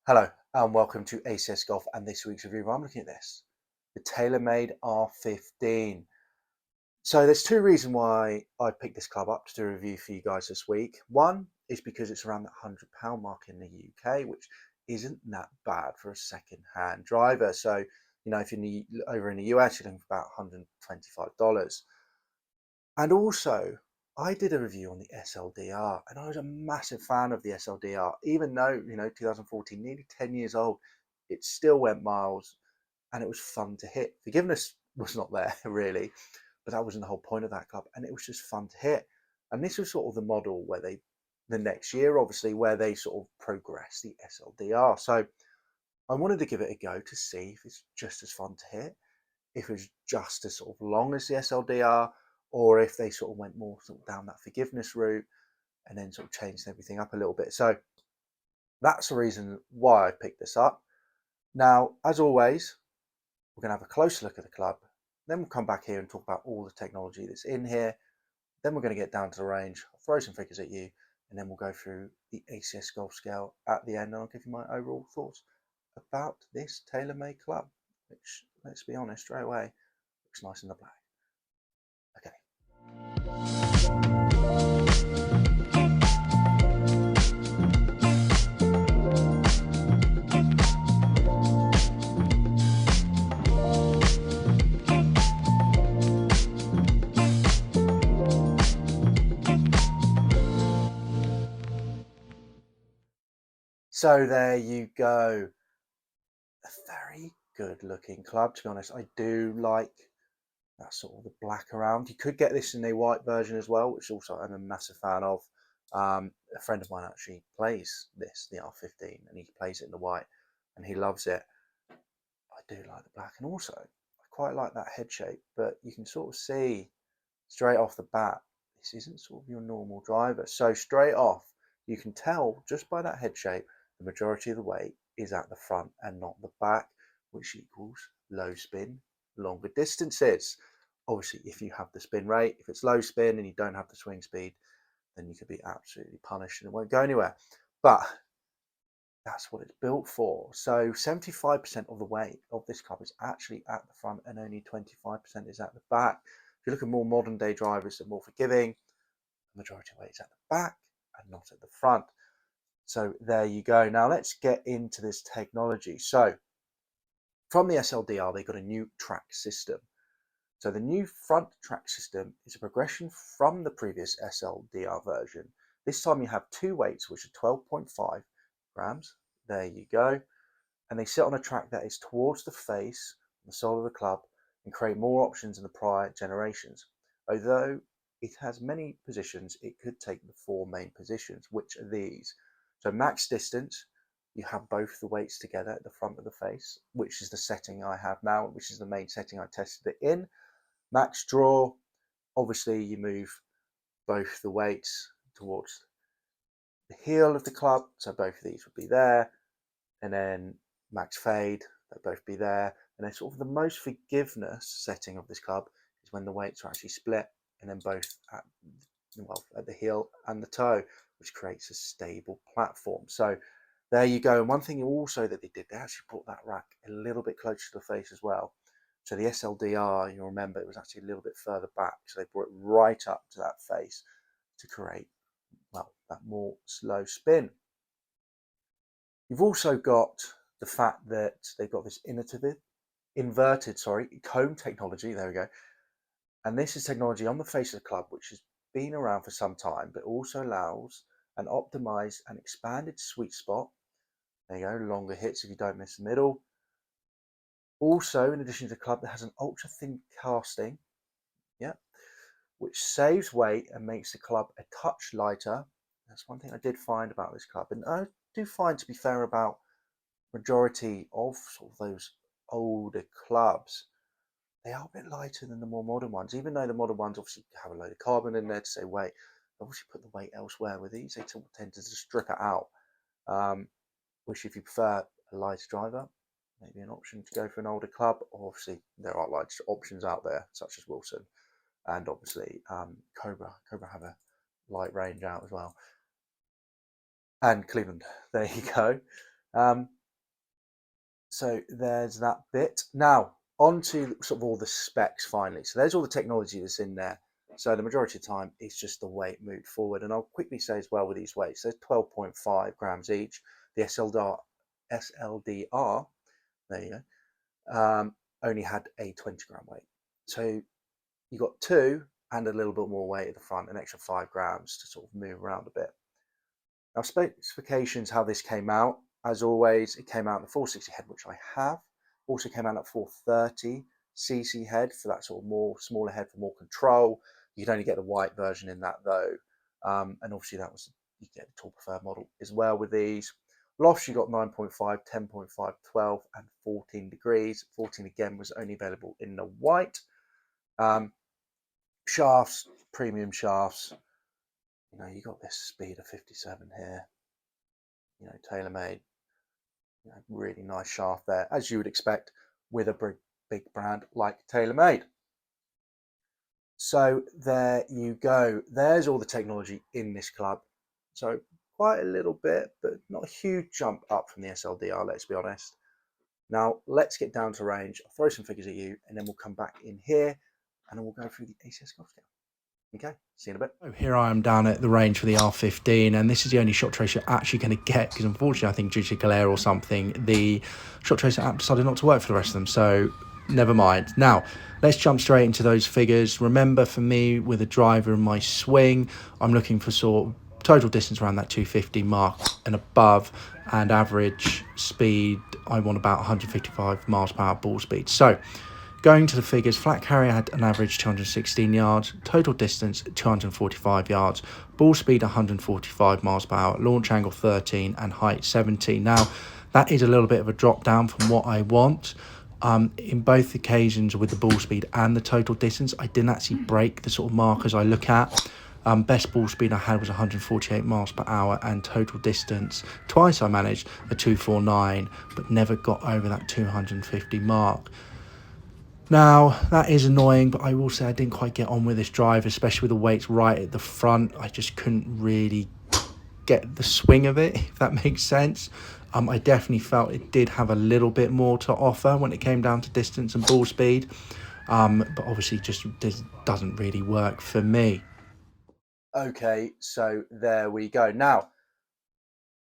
Hello and welcome to ACS Golf and this week's review. I'm looking at this, the Taylormade R15. So there's two reasons why I picked this club up to do a review for you guys this week. One is because it's around that £100 mark in the UK, which isn't that bad for a second-hand driver. So, if you're over in the US, you're looking for about $125. And also, I did a review on the SLDR, and I was a massive fan of the SLDR. Even though, 2014, nearly 10 years old, it still went miles, and it was fun to hit. Forgiveness was not there, really, but that wasn't the whole point of that club, and it was just fun to hit. And this was sort of the model where the next year, obviously, where they sort of progressed the SLDR. So I wanted to give it a go to see if it's just as fun to hit, if it's just as sort of long as the SLDR, or if they sort of went more sort of down that forgiveness route and then sort of changed everything up a little bit. So that's the reason why I picked this up. Now, as always, we're going to have a closer look at the club. Then we'll come back here and talk about all the technology that's in here. Then we're going to get down to the range, I'll throw some figures at you, and then we'll go through the ACS Golf Scale at the end, and I'll give you my overall thoughts about this Taylormade club, which, let's be honest, straight away, looks nice in the black. Okay. So there you go. A very good looking club, to be honest. I do like that sort of the black around. You could get this in a white version as well, which also I'm a massive fan of. A friend of mine actually plays this, the R15, and he plays it in the white, and he loves it. I do like the black, and also I quite like that head shape, but you can sort of see straight off the bat, this isn't sort of your normal driver. So straight off, you can tell just by that head shape, the majority of the weight is at the front and not the back, which equals low spin, longer distances. Obviously, if you have the spin rate, if it's low spin and you don't have the swing speed, then you could be absolutely punished and it won't go anywhere. But that's what it's built for. So 75% of the weight of this club is actually at the front and only 25% is at the back. If you look at more modern day drivers, they're more forgiving. The majority of weight is at the back and not at the front. So there you go. Now let's get into this technology. So from the SLDR, they got a new track system. So the new front track system is a progression from the previous SLDR version. This time you have two weights, which are 12.5 grams. There you go. And they sit on a track that is towards the face, the sole of the club, and create more options than the prior generations. Although it has many positions, it could take the four main positions, which are these. So max distance, you have both the weights together at the front of the face, which is the setting I have now, which is the main setting I tested it in. Max draw, obviously you move both the weights towards the heel of the club, so both of these would be there. And then max fade, they'll both be there. And then sort of the most forgiveness setting of this club is when the weights are actually split and then both at the heel and the toe, which creates a stable platform. So there you go. And one thing also that they did, they actually brought that rack a little bit closer to the face as well. So the SLDR, you'll remember, it was actually a little bit further back. So they brought it right up to that face to create, well, that more slow spin. You've also got the fact that they've got this inverted cone technology. There we go. And this is technology on the face of the club, which has been around for some time, but also allows an optimized and expanded sweet spot. There you go, longer hits if you don't miss the middle. Also, in addition to the club, that has an ultra thin casting, which saves weight and makes the club a touch lighter. That's one thing I did find about this club, and I do find, to be fair, about majority of sort of those older clubs, they are a bit lighter than the more modern ones, even though the modern ones obviously have a load of carbon in there to say weight. They obviously put the weight elsewhere. With these, they tend to just strip it out. Which, if you prefer a lighter driver, maybe an option to go for an older club. Obviously, there are lighter options out there, such as Wilson, and obviously Cobra. Cobra have a light range out as well. And Cleveland, there you go. So there's that bit. Now on to sort of all the specs finally. So there's all the technology that's in there. So the majority of the time it's just the weight moved forward. And I'll quickly say as well with these weights, there's 12.5 grams each. The SLDR, there you go, only had a 20-gram weight. So you got two and a little bit more weight at the front, an extra 5 grams to sort of move around a bit. Now, specifications, how this came out, as always, it came out in the 460 head, which I have. Also came out at 430cc head for that sort of more smaller head for more control. You can only get the white version in that though. And obviously that was, you get the tool preferred model as well with these. Lofts, you got 9.5, 10.5, 12, and 14 degrees. 14 again was only available in the white. Shafts, premium shafts. You know, you got this speed of 57 here. You know, Taylormade. You know, really nice shaft there, as you would expect with a big brand like Taylormade. So there you go. There's all the technology in this club. So quite a little bit, but not a huge jump up from the SLDR, let's be honest. Now let's get down to range. I'll throw some figures at you and then we'll come back in here and then we'll go through the ACS golf scale. Okay, see you in a bit. So here I am down at the range for the R15, and this is the only shot tracer you're actually going to get, because unfortunately I think due to glare or something, the shot tracer app decided not to work for the rest of them, so never mind. Now let's jump straight into those figures. Remember, for me with a driver in my swing, I'm looking for sort of total distance around that 250 mark and above, and average speed I want about 155 miles per hour ball speed. So going to the figures, flat carrier had an average 216 yards, total distance 245 yards, ball speed 145 miles per hour, launch angle 13, and height 17. Now, that is a little bit of a drop down from what I want. In both occasions with the ball speed and the total distance, I didn't actually break the sort of markers I look at. Best ball speed I had was 148 miles per hour, and total distance, twice I managed a 249, but never got over that 250 mark. Now, that is annoying, but I will say I didn't quite get on with this drive, especially with the weights right at the front. I just couldn't really get the swing of it, if that makes sense. I definitely felt it did have a little bit more to offer when it came down to distance and ball speed, but obviously just doesn't really work for me. Okay, so there we go. Now,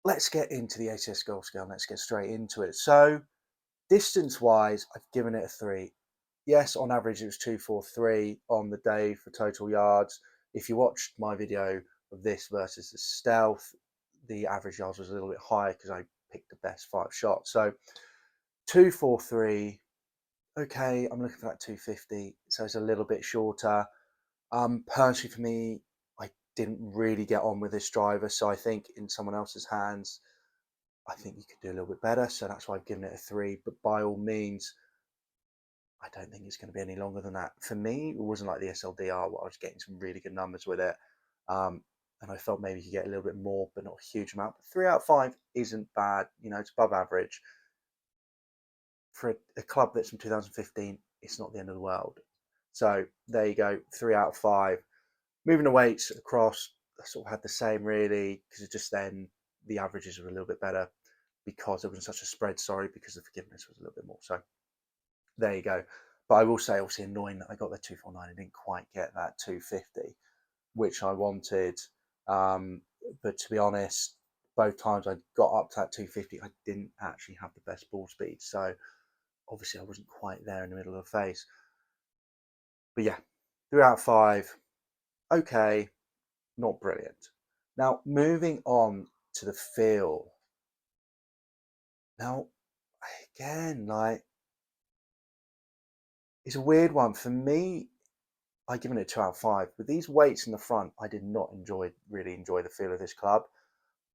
let's get into the ACS golf scale. Let's get straight into it. So, distance-wise, I've given it a 3. Yes, on average, it was 243 on the day for total yards. If you watched my video of this versus the Stealth, the average yards was a little bit higher because I picked the best 5 shots. So 243, okay, I'm looking for that 250, so it's a little bit shorter. Personally, for me, I didn't really get on with this driver, so I think in someone else's hands, I think you could do a little bit better. So that's why I've given it a 3. But by all means, I don't think it's going to be any longer than that. For me, it wasn't like the SLDR where I was getting some really good numbers with it. And I felt maybe you could get a little bit more, but not a huge amount. But 3 out of 5 isn't bad. You know, it's above average. For a club that's from 2015, it's not the end of the world. So there you go, 3 out of 5. Moving the weights across, I sort of had the same really, because it just then the averages were a little bit better because there wasn't such a spread, because the forgiveness was a little bit more. So there you go. But I will say, obviously, annoying that I got the 249 and didn't quite get that 250, which I wanted. But to be honest, both times I got up to that 250, I didn't actually have the best ball speed. So obviously, I wasn't quite there in the middle of the face. But yeah, 3 out of 5. Okay, not brilliant. Now, moving on to the feel. Now, again, like, it's a weird one. For me, I've given it a 2 out of 5. With these weights in the front, I did not really enjoy the feel of this club.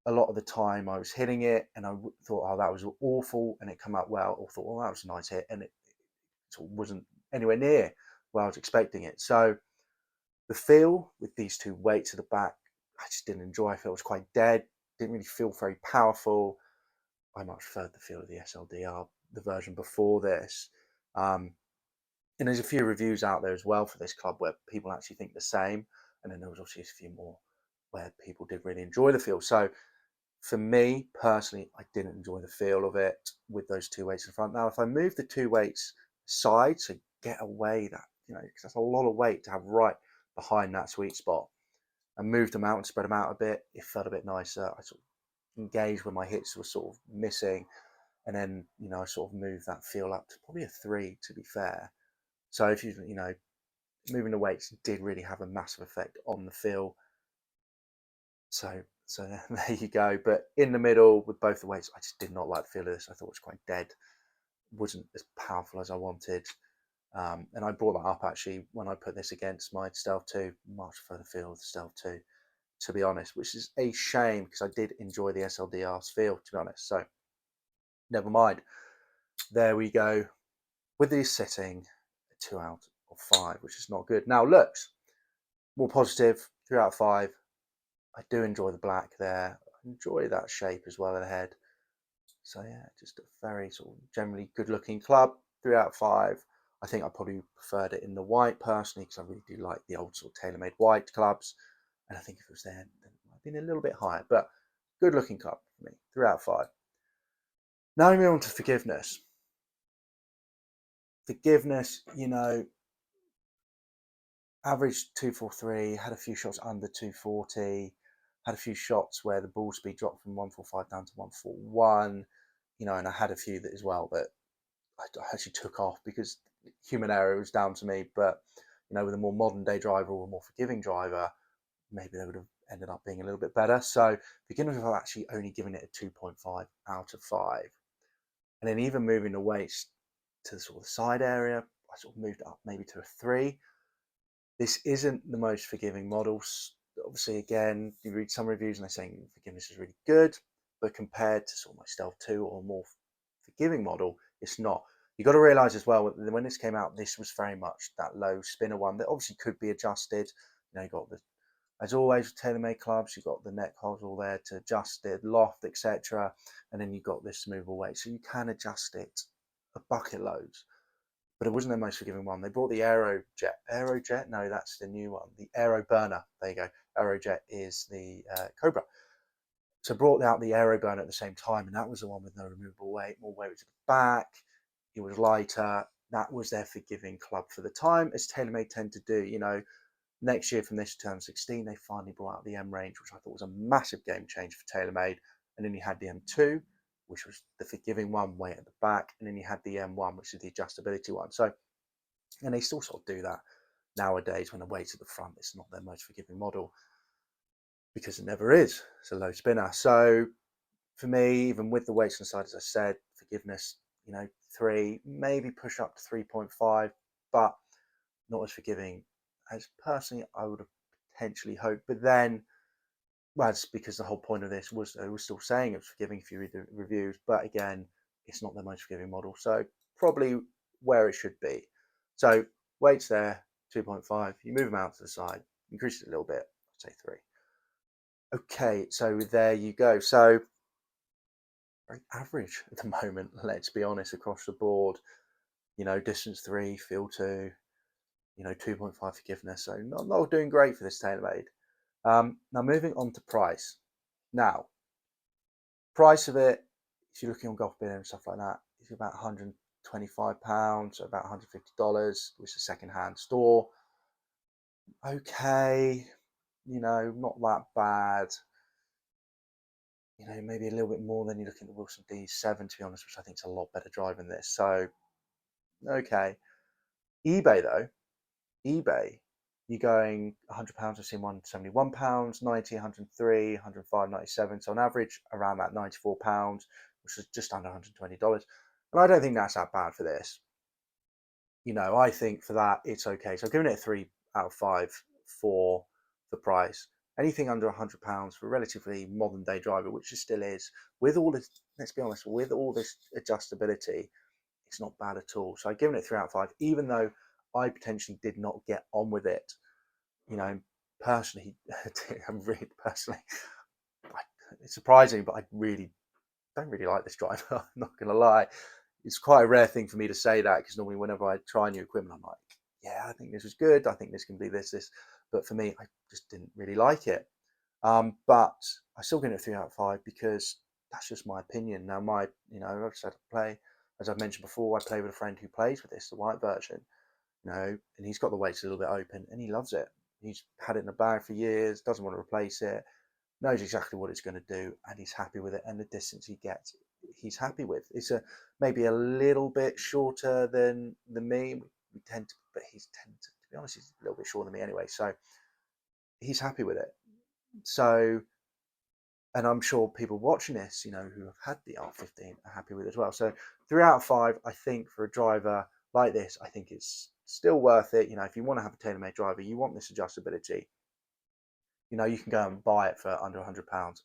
A lot of the time I was hitting it and I thought, oh, that was awful, and it come out well, or thought, oh, that was a nice hit, and it sort of wasn't anywhere near where I was expecting it. So the feel with these two weights at the back, I just didn't enjoy. I felt it was quite dead, didn't really feel very powerful. I much preferred the feel of the SLDR, the version before this. And there's a few reviews out there as well for this club where people actually think the same. And then there was obviously a few more where people did really enjoy the feel. So For me personally, I didn't enjoy the feel of it with those two weights in front. Now, if I move the two weights side, so get away that, because that's a lot of weight to have right behind that sweet spot, and moved them out and spread them out a bit, it felt a bit nicer. I sort of engaged when my hits were sort of missing, and then I sort of moved that feel up to probably a 3, to be fair. So if moving the weights did really have a massive effect on the feel. So there you go. But in the middle with both the weights, I just did not like the feel of this. I thought it was quite dead. It wasn't as powerful as I wanted. And I brought that up actually when I put this against my Stealth 2. Much further feel of the Stealth 2, to be honest, which is a shame because I did enjoy the SLDR's feel, to be honest. So never mind. There we go. With these sitting, a 2 out of 5, which is not good. Now looks more positive, 3 out of 5. I do enjoy the black there. I enjoy that shape as well in the head. So yeah, just a very sort of generally good looking club, 3 out of 5. I think I probably preferred it in the white personally because I really do like the old sort of Taylormade white clubs. And I think if it was there, then it might have been a little bit higher. But good looking club for me, 3 out of 5. Now we move on to forgiveness. Forgiveness, average 243, had a few shots under 240, had a few shots where the ball speed dropped from 145 down to 141, and I had a few that as well that I actually took off because human error was down to me. But with a more modern day driver or a more forgiving driver, maybe they would have ended up being a little bit better. So beginners have actually only given it a 2.5 out of 5. And then even moving the weights to the sort of side area, I sort of moved it up maybe to a 3. This isn't the most forgiving models. Obviously, again, you read some reviews and they're saying forgiveness is really good, but compared to sort of my Stealth 2 or more forgiving model, it's not. You've got to realize as well that when this came out, this was very much that low spinner one that obviously could be adjusted. You got as always with Taylormade clubs, you've got the neck hosel there to adjust it, loft, etc. And then you've got this smoothable weight. So you can adjust it a bucket loads. But it wasn't their most forgiving one. They brought the Aerojet. Aerojet? No, that's the new one. The Aero Burner. There you go. Aerojet is the Cobra. So brought out the Aero Burner at the same time, and that was the one with no removable weight, more weight to the back. It was lighter. That was their forgiving club for the time, as Taylormade tend to do. Next year from this to turn 16, they finally brought out the M range, which I thought was a massive game changer for Taylormade. And then you had the M2, which was the forgiving one, way at the back, and then you had the M1, which is the adjustability one. So, and they still sort of do that nowadays when the weight's at the front. It's not their most forgiving model because it never is. It's a low spinner. So for me, even with the weights on the side, as I said, forgiveness, 3, maybe push up to 3.5, but not as forgiving as personally I would have potentially hoped. But then, well, it's because the whole point of this was they were still saying it's forgiving if you read the reviews, but again, it's not the most forgiving model. So probably where it should be. So weights there, 2.5. You move them out to the side, increase it a little bit, I'd say 3. Okay, so there you go. So very average at the moment, let's be honest, across the board. Distance 3, feel 2, 2.5 forgiveness. So not doing great for this Taylormade. Now moving on to price. Now, price of it, if you're looking on Golf Bin and stuff like that, it's about £125, so about $150, which is a second-hand store. Okay, not that bad. Maybe a little bit more than you're looking at the Wilson D7, to be honest, which I think is a lot better drive than this. So, okay. eBay though, you're going £100. I've seen one £71, 90, 103, 105, 97. So on average, around that £94, which is just under $120. And I don't think that's that bad for this. I think for that it's okay. So I've given it a 3 out of 5 for the price. Anything under £100 for a relatively modern day driver, which it still is, with all this, let's be honest, with all this adjustability, it's not bad at all. So I've given it 3 out of 5, even though I potentially did not get on with it. Personally, I'm really personally, it's surprising, but I really don't really like this driver. I'm not going to lie. It's quite a rare thing for me to say that because normally whenever I try new equipment, I'm like, yeah, I think this was good. I think this can be this. But for me, I just didn't really like it. But I still give it a 3 out of 5 because that's just my opinion. Now, I've said play, as I've mentioned before, I play with a friend who plays with this, the white version, and he's got the weights a little bit open and he loves it. He's had it in the bag for years, doesn't want to replace it, knows exactly what it's going to do, and he's happy with it. And the distance he gets, he's happy with. It's maybe a little bit shorter than me. We tend to, but to be honest, he's a little bit shorter than me anyway. So he's happy with it. So, and I'm sure people watching this, who have had the R15 are happy with it as well. So 3 out of 5, I think, for a driver like this, I think it's still worth it. If you want to have a Taylormade driver, you want this adjustability. You can go and buy it for under £100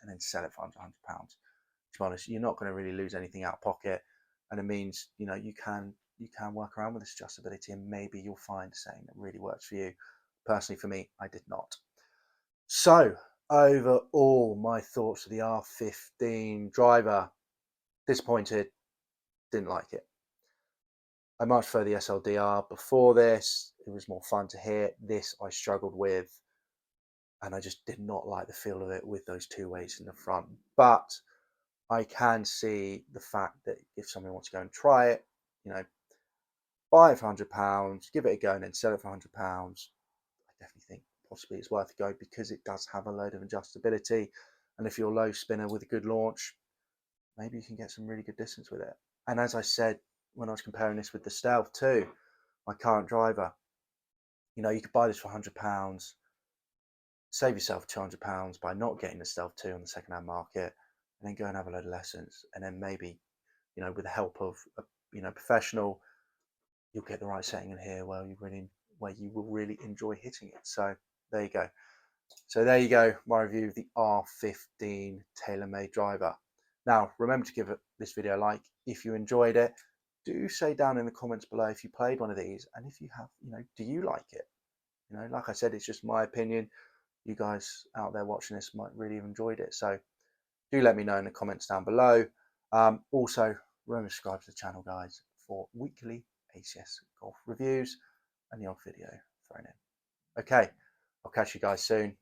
and then sell it for under £100. To be honest, you're not going to really lose anything out of pocket, and it means you can work around with this adjustability, and maybe you'll find something that really works for you. Personally, for me, I did not. So overall, my thoughts of the R15 driver: disappointed, didn't like it. I much prefer the SLDR before this. It was more fun to hit. This I struggled with, and I just did not like the feel of it with those two weights in the front. But I can see the fact that if someone wants to go and try it, buy it for £100, give it a go, and then sell it for £100, I definitely think possibly it's worth a go because it does have a load of adjustability. And if you're a low spinner with a good launch, maybe you can get some really good distance with it. And as I said when I was comparing this with the Stealth 2, my current driver, you could buy this for £100, save yourself £200 by not getting the Stealth 2 on the second-hand market, and then go and have a load of lessons, and then maybe, with the help of a professional, you'll get the right setting in here where you will really enjoy hitting it. So there you go. My review of the R15 Taylormade driver. Now, remember to give this video a like if you enjoyed it. Do say down in the comments below if you played one of these, and if you have, do you like it? Like I said, it's just my opinion. You guys out there watching this might really have enjoyed it. So do let me know in the comments down below. Also, remember to subscribe to the channel, guys, for weekly ACS golf reviews and the odd video thrown in. Okay, I'll catch you guys soon.